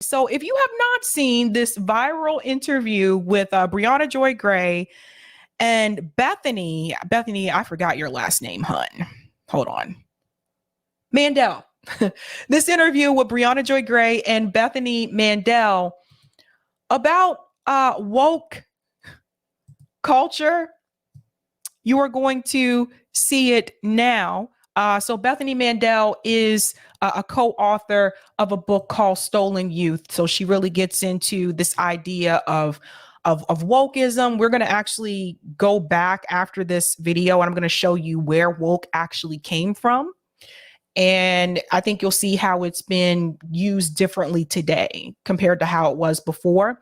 So if you have not seen this viral interview with Briahna Joy Gray and Bethany, I forgot your last name, hun. Hold on. Mandel. This interview with Briahna Joy Gray and Bethany Mandel about woke culture, you are going to see it now. So Bethany Mandel is a co-author of a book called Stolen Youth. So she really gets into this idea of wokeism. We're going to actually go back after this video and I'm going to show you where woke actually came from. And I think you'll see how it's been used differently today compared to how it was before.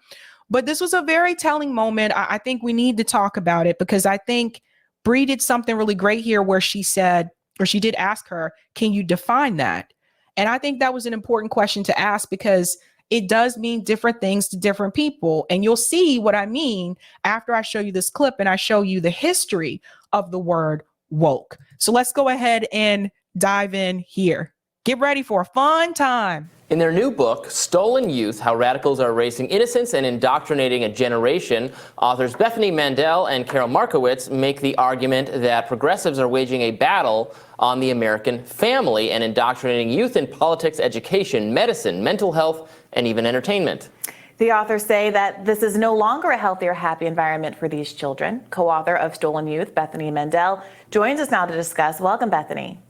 But this was a very telling moment. I think we need to talk about it because I think Bree did something really great here where she said, or she did ask her, can you define that? And I think that was an important question to ask because it does mean different things to different people. And you'll see what I mean after I show you this clip and I show you the history of the word woke. So let's go ahead and dive in here. Get ready for a fun time. In their new book, Stolen Youth, How Radicals Are Erasing Innocence and Indoctrinating a Generation, authors Bethany Mandel and Carol Markowitz make the argument that progressives are waging a battle on the American family and indoctrinating youth in politics, education, medicine, mental health, and even entertainment. The authors say that this is no longer a healthy or happy environment for these children. Co-author of Stolen Youth, Bethany Mandel, joins us now to discuss. Welcome, Bethany.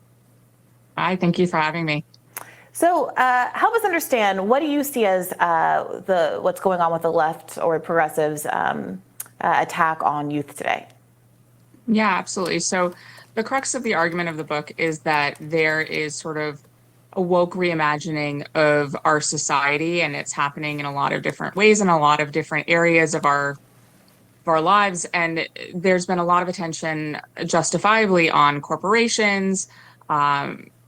Hi, thank you for having me. So help us understand, what do you see as what's going on with the left or progressives' attack on youth today? Yeah, absolutely. So the crux of the argument of the book is that there is sort of a woke reimagining of our society, and it's happening in a lot of different ways in a lot of different areas of our lives. And there's been a lot of attention, justifiably, on corporations,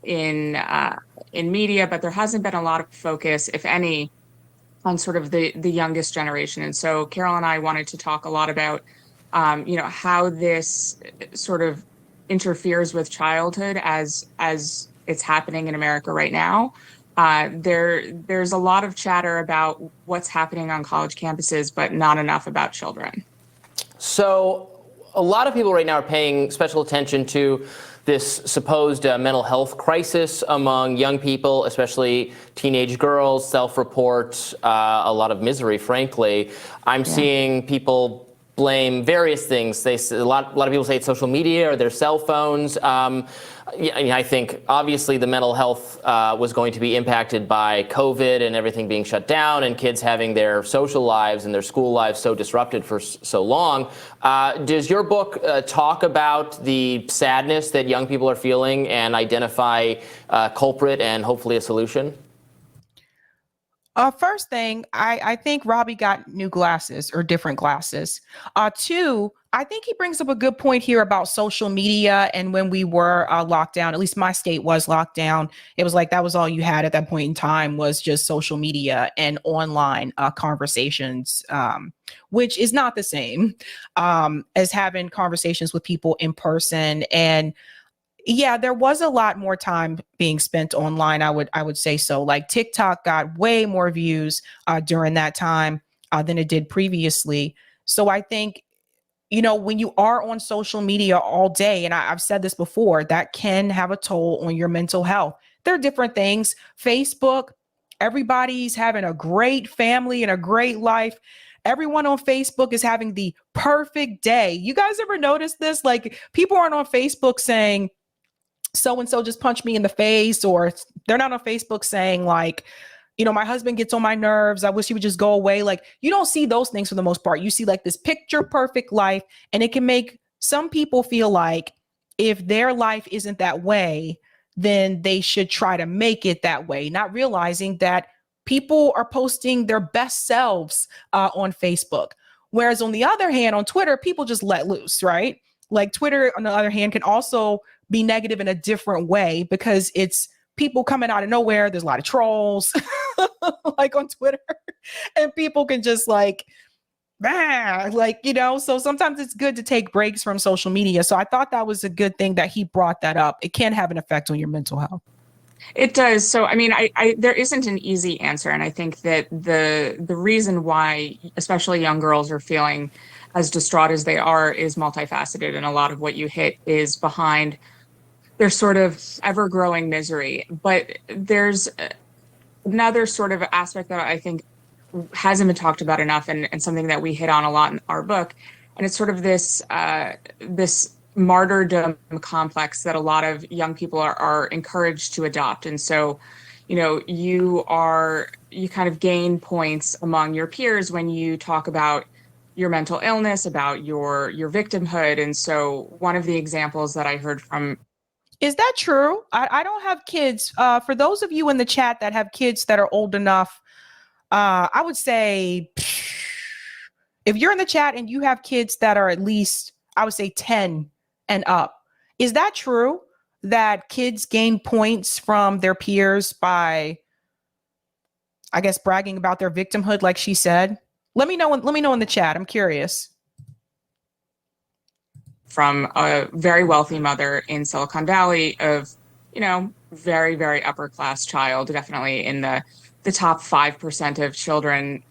in media, but there hasn't been a lot of focus, if any, on sort of the youngest generation. And so Carol and I wanted to talk a lot about, how this sort of interferes with childhood as it's happening in America right now. There's a lot of chatter about what's happening on college campuses, but not enough about children. So a lot of people right now are paying special attention to this supposed mental health crisis among young people, especially teenage girls, self-report, a lot of misery, frankly. I'm seeing people blame various things. A lot of people say it's social media or their cell phones. I think obviously the mental health was going to be impacted by COVID and everything being shut down and kids having their social lives and their school lives so disrupted for so long. Does your book talk about the sadness that young people are feeling and identify a culprit and hopefully a solution? First thing, I think Robbie got new glasses or different glasses. Two, I think he brings up a good point here about social media. And when we were locked down, at least my state was locked down, it was like that was all you had at that point in time was just social media and online conversations, which is not the same as having conversations with people in person. And yeah, there was a lot more time being spent online. I would say so. Like TikTok got way more views during that time than it did previously. So I think, when you are on social media all day, and I've said this before, that can have a toll on your mental health. There are different things. Facebook, everybody's having a great family and a great life. Everyone on Facebook is having the perfect day. You guys ever notice this? Like people aren't on Facebook saying, so-and-so just punched me in the face, or they're not on Facebook saying like, my husband gets on my nerves. I wish he would just go away. Like you don't see those things for the most part. You see like this picture perfect life, and it can make some people feel like if their life isn't that way, then they should try to make it that way, not realizing that people are posting their best selves on Facebook. Whereas on the other hand, on Twitter, people just let loose, right? Like Twitter, on the other hand, can also be negative in a different way because it's people coming out of nowhere. There's a lot of trolls like on Twitter, and people can just so sometimes it's good to take breaks from social media. So I thought that was a good thing that he brought that up. It can have an effect on your mental health. It does. So, I mean, there isn't an easy answer. And I think that the reason why, especially young girls, are feeling as distraught as they are is multifaceted. And a lot of what you hit is behind their sort of ever growing misery. But there's another sort of aspect that I think hasn't been talked about enough, and something that we hit on a lot in our book. And it's sort of this martyrdom complex that a lot of young people are encouraged to adopt. And so, you kind of gain points among your peers when you talk about your mental illness, about your victimhood. And so one of the examples that I heard from. Is that true? I don't have kids. For those of you in the chat that have kids that are old enough, I would say if you're in the chat and you have kids that are at least, I would say 10 and up, is that true that kids gain points from their peers by, I guess, bragging about their victimhood, like she said? Let me know in the chat. I'm curious. From a very wealthy mother in Silicon Valley of, very, very upper class child, definitely in the top 5% of children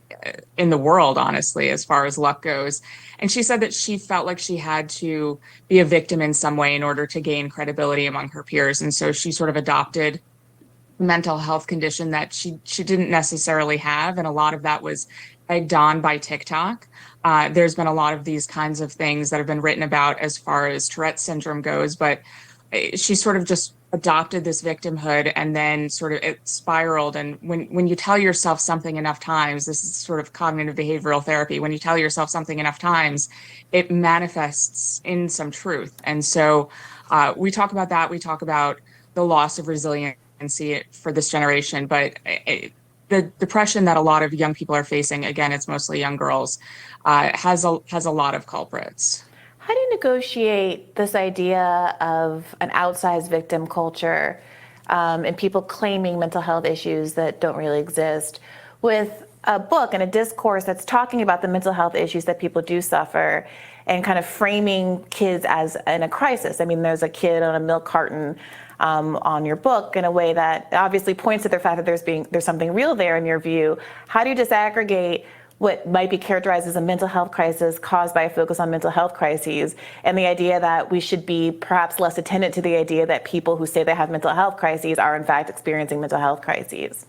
in the world, honestly, as far as luck goes. And she said that she felt like she had to be a victim in some way in order to gain credibility among her peers. And so she sort of adopted a mental health condition that she didn't necessarily have. And a lot of that was egged on by TikTok. There's been a lot of these kinds of things that have been written about as far as Tourette's syndrome goes, but she sort of just adopted this victimhood, and then sort of it spiraled. And when you tell yourself something enough times, this is sort of cognitive behavioral therapy, when you tell yourself something enough times, it manifests in some truth. And so we talk about that. We talk about the loss of resiliency for this generation, but the depression that a lot of young people are facing, again, it's mostly young girls, has a lot of culprits. How do you negotiate this idea of an outsized victim culture and people claiming mental health issues that don't really exist with a book and a discourse that's talking about the mental health issues that people do suffer and kind of framing kids as in a crisis? I mean, there's a kid on a milk carton on your book in a way that obviously points to the fact that there's something real there in your view. How do you disaggregate what might be characterized as a mental health crisis caused by a focus on mental health crises, and the idea that we should be perhaps less attentive to the idea that people who say they have mental health crises are in fact experiencing mental health crises?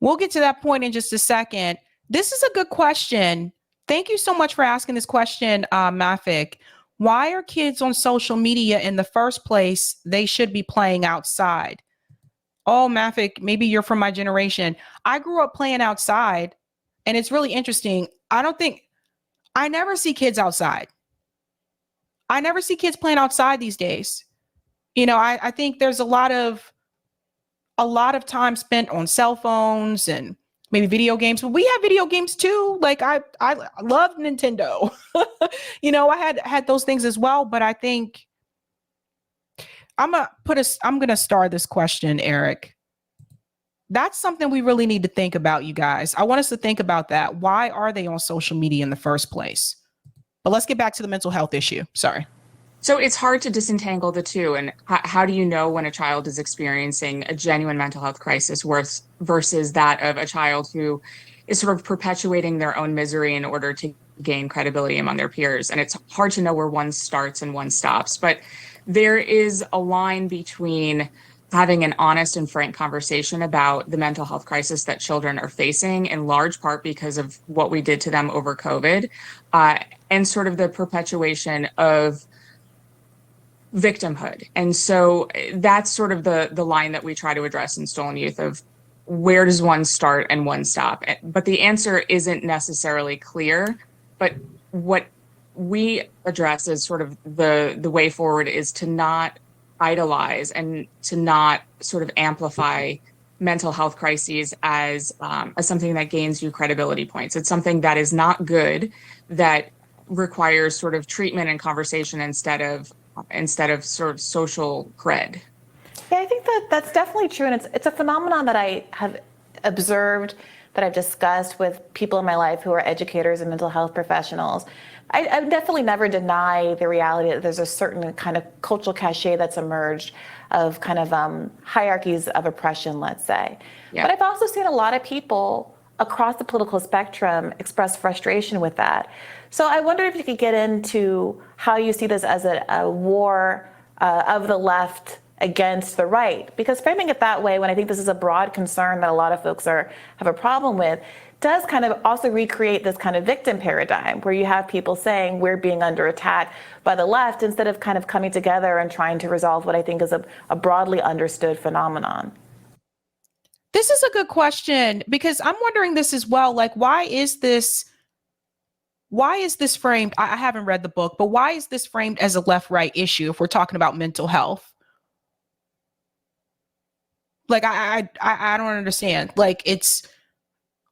We'll get to that point in just a second. This is a good question. Thank you so much for asking this question, Mafik. Why are kids on social media in the first place? They should be playing outside. Oh, Mafik, maybe you're from my generation. I grew up playing outside. And it's really interesting. I never see kids outside. I never see kids playing outside these days. I think there's a lot of time spent on cell phones and maybe video games, but we have video games too. Like I love Nintendo. I had those things as well, but I think I'm going to star this question, Eric. That's something we really need to think about, you guys. I want us to think about that. Why are they on social media in the first place? But let's get back to the mental health issue. Sorry. So it's hard to disentangle the two. And how do you know when a child is experiencing a genuine mental health crisis versus that of a child who is sort of perpetuating their own misery in order to gain credibility among their peers? And it's hard to know where one starts and one stops. But there is a line between having an honest and frank conversation about the mental health crisis that children are facing, in large part because of what we did to them over COVID, and sort of the perpetuation of victimhood. And so that's sort of the line that we try to address in Stolen Youth of where does one start and one stop? But the answer isn't necessarily clear, but what we address as sort of the way forward is to not idolize and to not sort of amplify mental health crises as something that gains you credibility points. It's something that is not good, that requires sort of treatment and conversation instead of sort of social cred. Yeah, I think that's definitely true, and it's a phenomenon that I have observed that I've discussed with people in my life who are educators and mental health professionals, I've definitely never denied the reality that there's a certain kind of cultural cachet that's emerged of kind of hierarchies of oppression, let's say. Yeah. But I've also seen a lot of people across the political spectrum express frustration with that. So I wonder if you could get into how you see this as a war of the left against the right, because framing it that way, when I think this is a broad concern that a lot of folks have a problem with, does kind of also recreate this kind of victim paradigm where you have people saying we're being under attack by the left instead of kind of coming together and trying to resolve what I think is a broadly understood phenomenon. This is a good question, because I'm wondering this as well. Like, why is this framed? I haven't read the book, but why is this framed as a left-right issue if we're talking about mental health? Like, I don't understand. Like, it's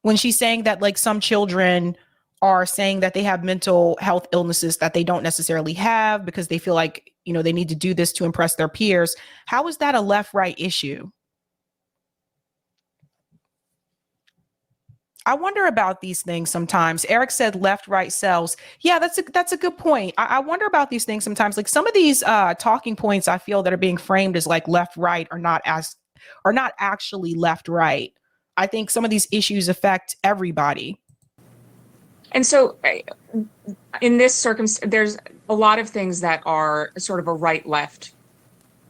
when she's saying that, like, some children are saying that they have mental health illnesses that they don't necessarily have because they feel like, you know, they need to do this to impress their peers. How is that a left-right issue? I wonder about these things sometimes. Eric said left-right cells. Yeah, that's a good point. I wonder about these things sometimes. Like, some of these talking points I feel that are being framed as like left-right are not actually left-right. I think some of these issues affect everybody. And so in this circumstance, there's a lot of things that are sort of a right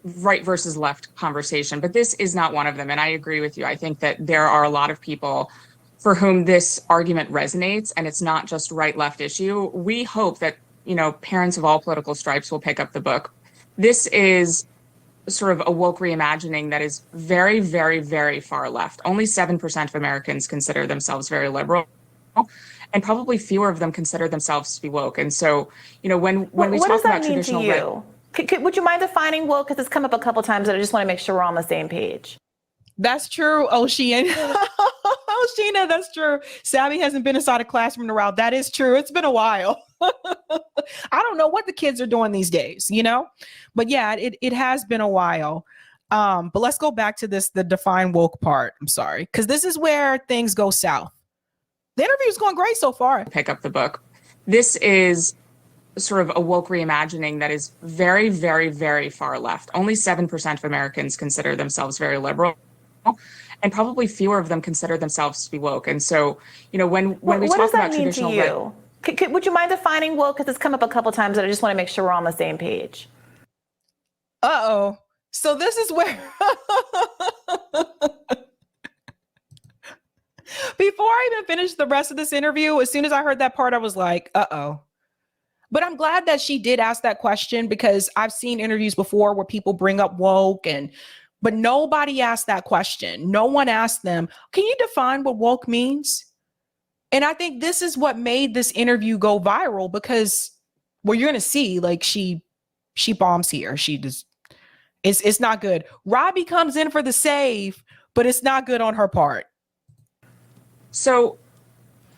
versus left conversation, but this is not one of them. And I agree with you. I think that there are a lot of people for whom this argument resonates, and it's not just right-left issue. We hope that, you know, parents of all political stripes will pick up the book. This is sort of a woke reimagining that is very, very, very far left. Only 7% of Americans consider themselves very liberal, and probably fewer of them consider themselves to be woke. And so, you know, when we talk about traditional, what does that mean to you? Would you mind defining woke? Because it's come up a couple times, and I just want to make sure we're on the same page. That's true, Ocean. Oceana, that's true. Sabby hasn't been inside a classroom in a while. That is true. It's been a while. I don't know what the kids are doing these days, you know? But yeah, it has been a while. But let's go back to the define woke part. I'm sorry, because this is where things go south. The interview's going great so far. Pick up the book. This is sort of a woke reimagining that is very, very, very far left. Only 7% of Americans consider themselves very liberal, and probably fewer of them consider themselves to be woke. And so, you know, when we talk about traditional, what does that mean to you? Would you mind defining woke? Because it's come up a couple times, and I just want to make sure we're on the same page. Uh-oh. So this is where before I even finished the rest of this interview, as soon as I heard that part, I was like, uh-oh. But I'm glad that she did ask that question, because I've seen interviews before where people bring up woke, but nobody asked that question. No one asked them, can you define what woke means? And I think this is what made this interview go viral, because well, you're going to see, like, she bombs here. She just, it's not good. Robbie comes in for the save, but it's not good on her part. So,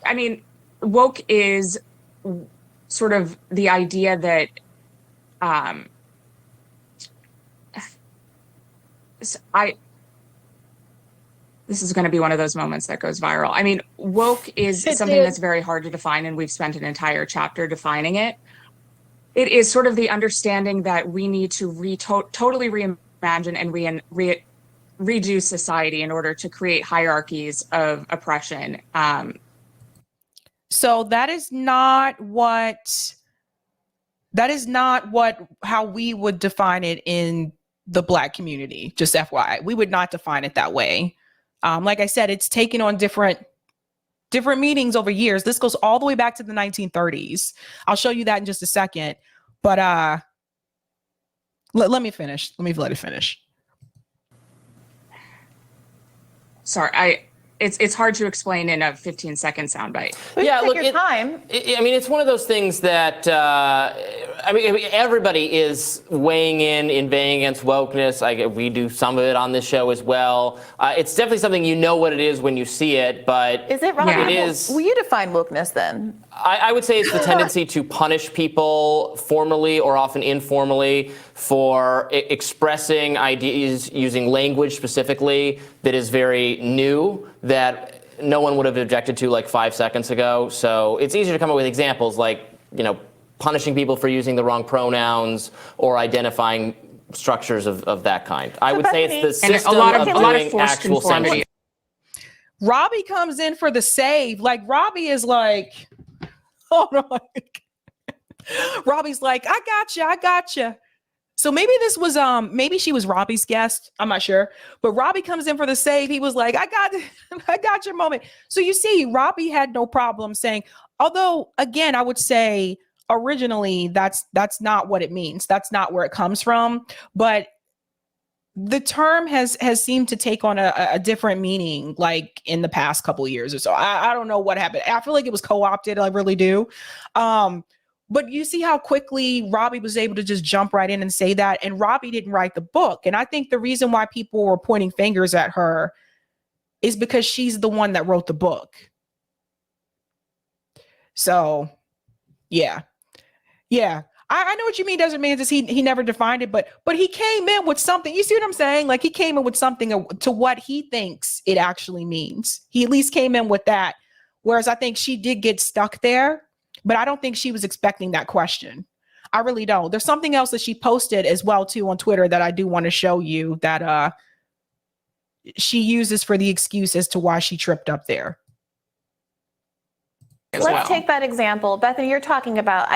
I mean, woke is sort of the idea that this is going to be one of those moments that goes viral. I mean, woke is something that's very hard to define, and we've spent an entire chapter defining it. It is sort of the understanding that we need to totally reimagine and redo society in order to create hierarchies of oppression. So that is not how we would define it in the Black community. Just FYI, we would not define it that way. Like I said, it's taken on different meanings over years. This goes all the way back to the 1930s. I'll show you that in just a second. But let me finish. Let it finish. Sorry, it's hard to explain in a 15-second soundbite. Yeah, look, your time. I mean, it's one of those things that I mean, everybody is weighing against wokeness. We do some of it on this show as well. It's definitely something, you know what it is when you see it, but is it, Robbie? Yeah. It is. Will you define wokeness then? I would say it's the tendency to punish people formally or often informally for expressing ideas using language specifically that is very new, that no one would have objected to like 5 seconds ago. So it's easier to come up with examples like, punishing people for using the wrong pronouns or identifying structures of that kind. I would say it's the system of doing actual censorship. Robbie comes in for the save. Like Robbie is like, hold on. Robbie's like, I gotcha. So maybe this was maybe she was Robbie's guest. I'm not sure. But Robbie comes in for the save. He was like, I got your moment. So you see, Robbie had no problem saying, although again, I would say originally that's not what it means. That's not where it comes from. But the term has seemed to take on a different meaning like in the past couple of years or so. I don't know what happened. I feel like it was co-opted. I really do. But you see how quickly Robbie was able to just jump right in and say that. And Robbie didn't write the book. And I think the reason why people were pointing fingers at her is because she's the one that wrote the book. So, yeah. I know what you mean. Doesn't mean that he never defined it, but he came in with something. You see what I'm saying? Like he came in with something to what he thinks it actually means. He at least came in with that. Whereas I think she did get stuck there. But I don't think she was expecting that question. I really don't. There's something else that she posted as well, too, on Twitter that I do want to show you that she uses for the excuse as to why she tripped up there. Let's take that example. Bethany, you're talking about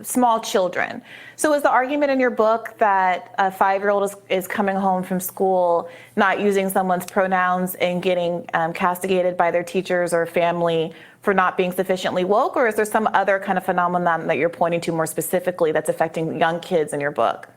small children. So is the argument in your book that a 5-year-old is coming home from school, not using someone's pronouns and getting castigated by their teachers or family for not being sufficiently woke? Or is there some other kind of phenomenon that you're pointing to more specifically that's affecting young kids in your book?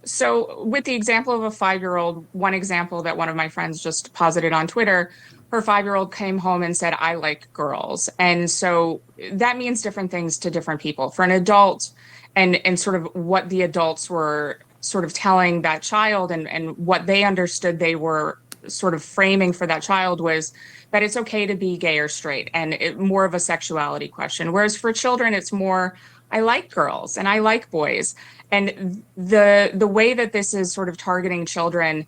So with the example of a 5-year-old, one example that one of my friends just posited on Twitter, her 5-year-old came home and said, I like girls. And so that means different things to different people. For an adult, and sort of what the adults were sort of telling that child and what they understood they were sort of framing for that child was that it's okay to be gay or straight, and more of a sexuality question. Whereas for children, it's more, I like girls and I like boys. And the way that this is sort of targeting children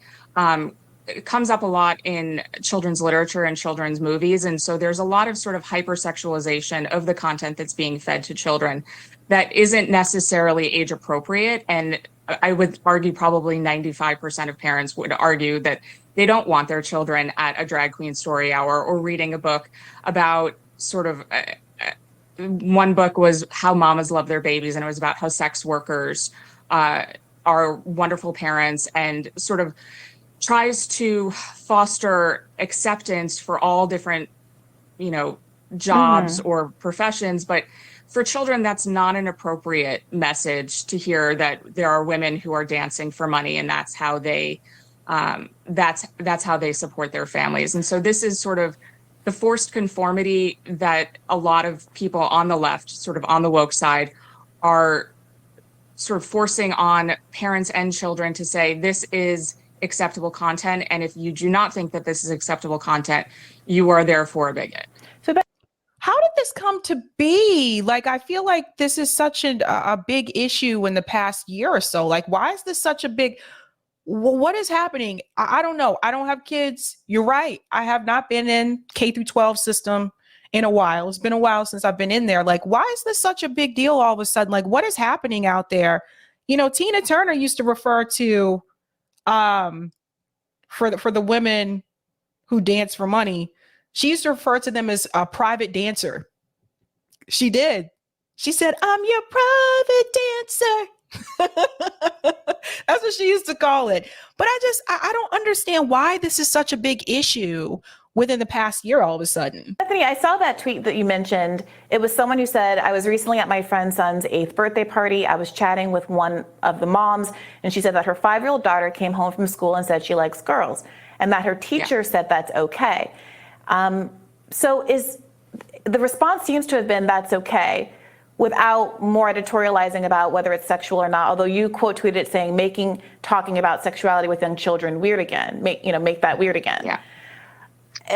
it comes up a lot in children's literature and children's movies. And so there's a lot of sort of hypersexualization of the content that's being fed to children that isn't necessarily age appropriate. And I would argue probably 95% of parents would argue that they don't want their children at a drag queen story hour or reading a book about sort of one book was How Mamas Love Their Babies, and it was about how sex workers are wonderful parents, and sort of tries to foster acceptance for all different, jobs or professions. But for children, that's not an appropriate message to hear, that there are women who are dancing for money and that's how they that's how they support their families. And so this is sort of the forced conformity that a lot of people on the left, sort of on the woke side, are sort of forcing on parents and children to say, this is acceptable content. And if you do not think that this is acceptable content, you are therefore a bigot. So how did this come to be? Like, I feel like this is such a big issue in the past year or so. Like, why is this such a big, what is happening? I don't know. I don't have kids. You're right. I have not been in K through 12 system in a while. It's been a while since I've been in there. Like, why is this such a big deal all of a sudden? Like, what is happening out there? Tina Turner used to refer to, for the women who dance for money, she used to refer to them as a private dancer. She did. She said, I'm your private dancer. That's what she used to call it. But I don't understand why this is such a big issue within the past year all of a sudden. Bethany, I saw that tweet that you mentioned. It was someone who said, I was recently at my friend's son's 8th birthday party. I was chatting with one of the moms, and she said that her 5-year-old daughter came home from school and said she likes girls, and that her teacher said that's okay. So the response seems to have been that's okay, without more editorializing about whether it's sexual or not. Although you quote tweeted it saying, talking about sexuality with young children weird again, make that weird again. Yeah.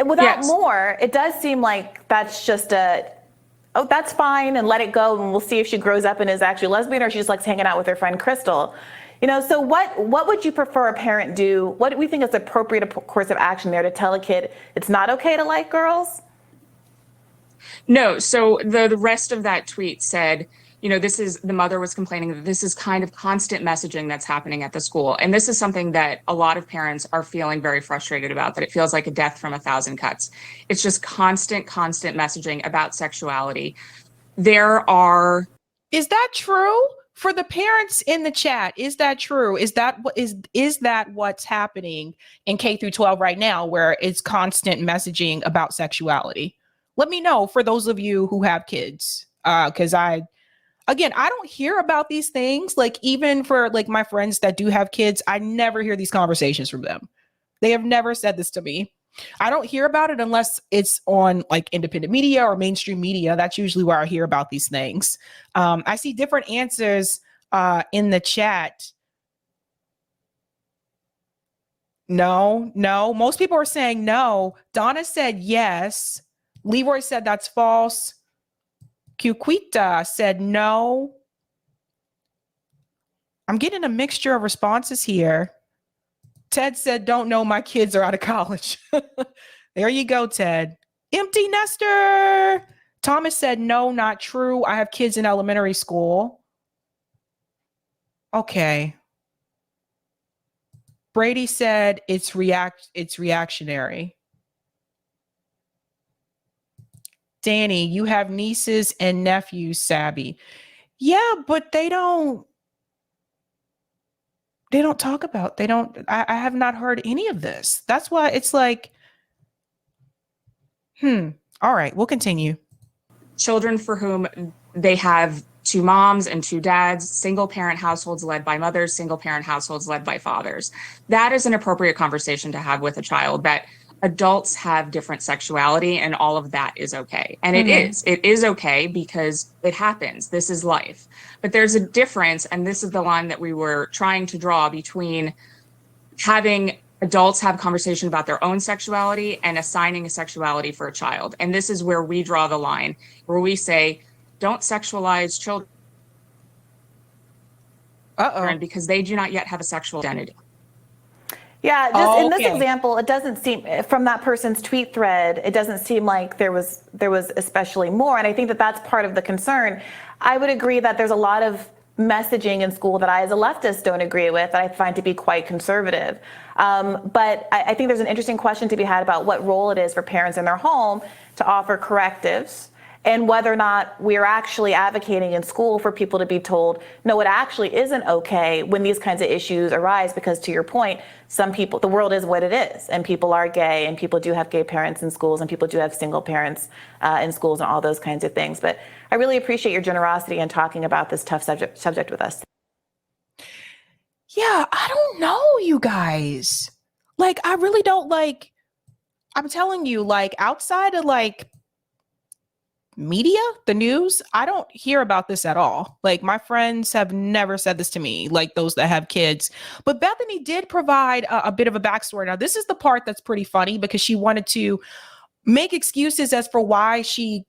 Without more, it does seem like that's just that's fine and let it go, and we'll see if she grows up and is actually lesbian or she just likes hanging out with her friend Crystal. So what would you prefer a parent do? What do we think is the appropriate course of action there to tell a kid it's not okay to like girls? No, so the rest of that tweet said, the mother was complaining that this is kind of constant messaging that's happening at the school. And this is something that a lot of parents are feeling very frustrated about, that it feels like a death from a thousand cuts. It's just constant messaging about sexuality. Is that true? For the parents in the chat, is that true? Is that what's happening in K through 12 right now, where it's constant messaging about sexuality? Let me know for those of you who have kids. Because I don't hear about these things. Like, even for like my friends that do have kids, I never hear these conversations from them. They have never said this to me. I don't hear about it unless it's on like independent media or mainstream media. That's usually where I hear about these things. I see different answers in the chat. No. Most people are saying no. Donna said yes. Leroy said that's false. Cuquita said no. I'm getting a mixture of responses here. Ted said, don't know, my kids are out of college. There you go, Ted. Empty nester. Thomas said, no, not true. I have kids in elementary school. Okay. Brady said it's reactionary. Danny, you have nieces and nephews, Sabby. Yeah, but they don't talk about, I have not heard any of this. That's why it's like, all right, we'll continue. Children for whom they have two moms and two dads, single parent households led by mothers, single parent households led by fathers. That is an appropriate conversation to have with a child, that adults have different sexuality and all of that is okay. And it is okay because it happens. This is life. But there's a difference, and this is the line that we were trying to draw between having adults have conversation about their own sexuality and assigning a sexuality for a child. And this is where we draw the line, where we say, don't sexualize children because they do not yet have a sexual identity. Yeah, just in this example, it doesn't seem, from that person's tweet thread, it doesn't seem like there was especially more. And I think that that's part of the concern. I would agree that there's a lot of messaging in school that I, as a leftist, don't agree with, that I find to be quite conservative. But I think there's an interesting question to be had about what role it is for parents in their home to offer correctives, and whether or not we're actually advocating in school for people to be told, no, it actually isn't okay when these kinds of issues arise, because to your point, some people, the world is what it is, and people are gay, and people do have gay parents in schools, and people do have single parents in schools, and all those kinds of things. But I really appreciate your generosity in talking about this tough subject with us. Yeah, I don't know, you guys. Like, I really don't, like, I'm telling you, like, outside of like media, the news, I don't hear about this at all. Like, my friends have never said this to me, like those that have kids. But Bethany did provide a bit of a backstory. Now, this is the part that's pretty funny, because she wanted to make excuses as for why she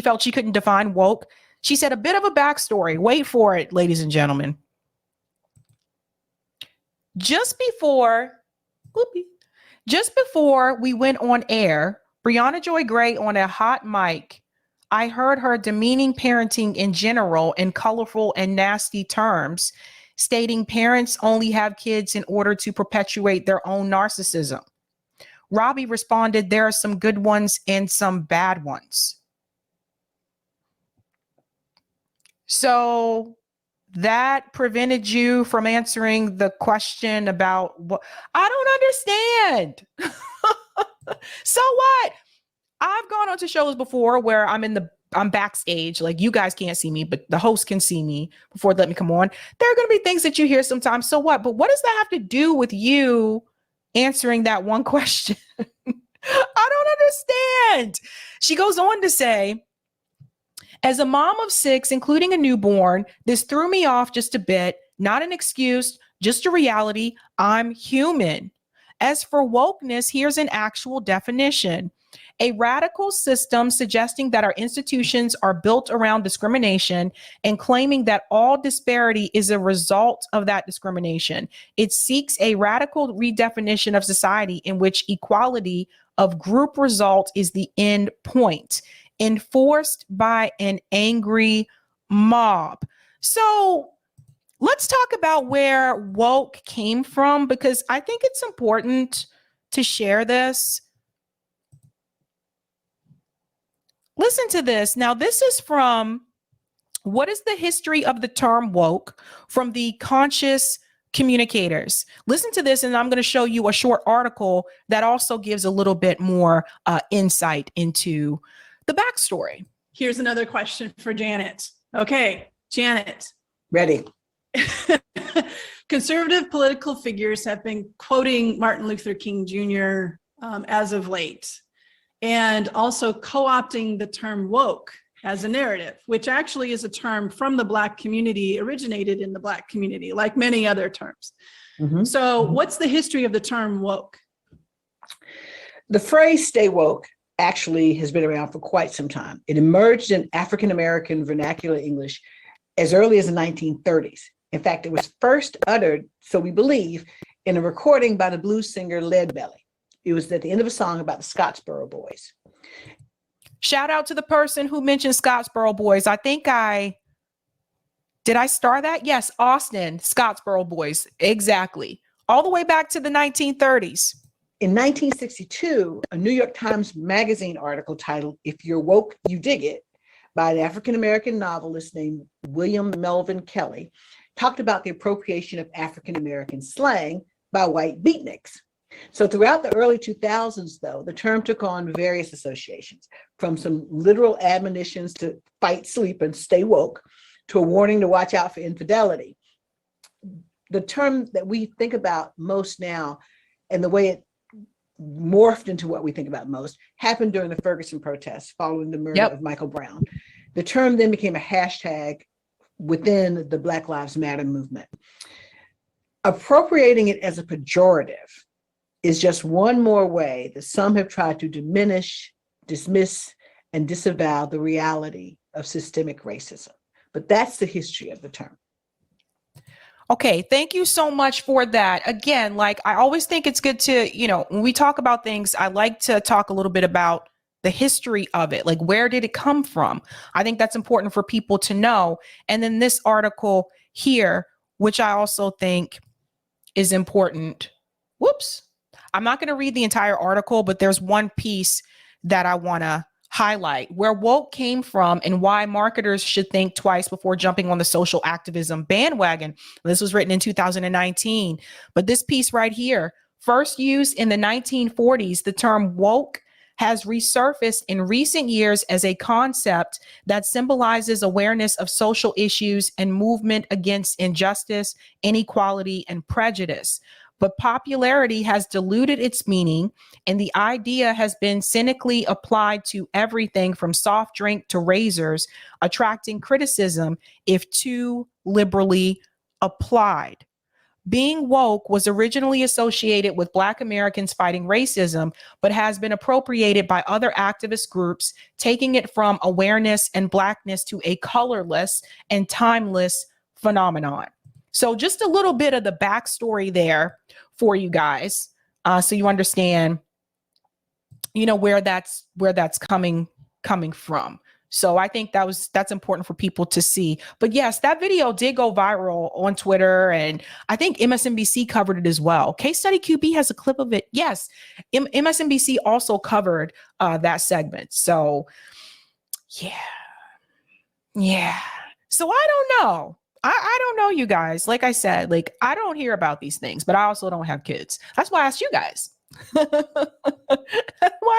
felt she couldn't define woke. She said a bit of a backstory. Wait for it, ladies and gentlemen. Just before we went on air, Briahna Joy Gray on a hot mic, I heard her demeaning parenting in general in colorful and nasty terms, stating parents only have kids in order to perpetuate their own narcissism. Robbie responded, there are some good ones and some bad ones. So that prevented you from answering the question about what? I don't understand. So what? I've gone on to shows before where I'm backstage, like you guys can't see me, but the host can see me before they let me come on. There are going to be things that you hear sometimes. So what? But what does that have to do with you answering that one question? I don't understand. She goes on to say, as a mom of 6, including a newborn, this threw me off just a bit. Not an excuse, just a reality. I'm human. As for wokeness, here's an actual definition. a radical system suggesting that our institutions are built around discrimination and claiming that all disparity is a result of that discrimination. It seeks a radical redefinition of society in which equality of group result is the end point, enforced by an angry mob. So let's talk about where woke came from, because I think it's important to share this. Listen to this. Now, this is from What is the History of the Term Woke from the Conscious Communicators. Listen to this, and I'm going to show you a short article that also gives a little bit more insight into the backstory. Here's another question for Janet. Okay, Janet. Ready. Conservative political figures have been quoting Martin Luther King Jr. As of late, and also co-opting the term woke as a narrative, which actually is a term from the Black community, originated in the Black community, like many other terms. Mm-hmm. So what's the history of the term woke? The phrase stay woke actually has been around for quite some time. It emerged in African-American vernacular English as early as the 1930s. In fact, it was first uttered, so we believe, in a recording by the blues singer Leadbelly. It was at the end of a song about the Scottsboro Boys. Shout out to the person who mentioned Scottsboro Boys. Did I star that? Yes, Austin, Scottsboro Boys. Exactly. All the way back to the 1930s. In 1962, a New York Times Magazine article titled "If You're Woke, You Dig It" by an African-American novelist named William Melvin Kelly talked about the appropriation of African-American slang by white beatniks. So throughout the early 2000s, though, the term took on various associations, from some literal admonitions to fight sleep and stay woke, to a warning to watch out for infidelity. The term that we think about most now, and the way it morphed into what we think about most, happened during the Ferguson protests following the murder of Michael Brown. The term then became a hashtag within the Black Lives Matter movement. Appropriating it as a pejorative is just one more way that some have tried to diminish, dismiss, and disavow the reality of systemic racism. But that's the history of the term. Okay, thank you so much for that. Again, like I always think it's good to, when we talk about things, I like to talk a little bit about the history of it. Like, where did it come from? I think that's important for people to know. And then this article here, which I also think is important. Whoops. I'm not going to read the entire article, but there's one piece that I want to highlight: where woke came from and why marketers should think twice before jumping on the social activism bandwagon. This was written in 2019, but this piece right here, first used in the 1940s, the term woke has resurfaced in recent years as a concept that symbolizes awareness of social issues and movement against injustice, inequality, and prejudice. But popularity has diluted its meaning, and the idea has been cynically applied to everything from soft drink to razors, attracting criticism if too liberally applied. Being woke was originally associated with Black Americans fighting racism, but has been appropriated by other activist groups, taking it from awareness and Blackness to a colorless and timeless phenomenon. So just a little bit of the backstory there for you guys, so you understand, where that's coming from. So I think that's important for people to see. But yes, that video did go viral on Twitter, and I think MSNBC covered it as well. Case Study QB has a clip of it. Yes, MSNBC also covered that segment. So yeah. So I don't know. I don't know, you guys. Like I said, I don't hear about these things, but I also don't have kids. That's why I asked you guys. That's why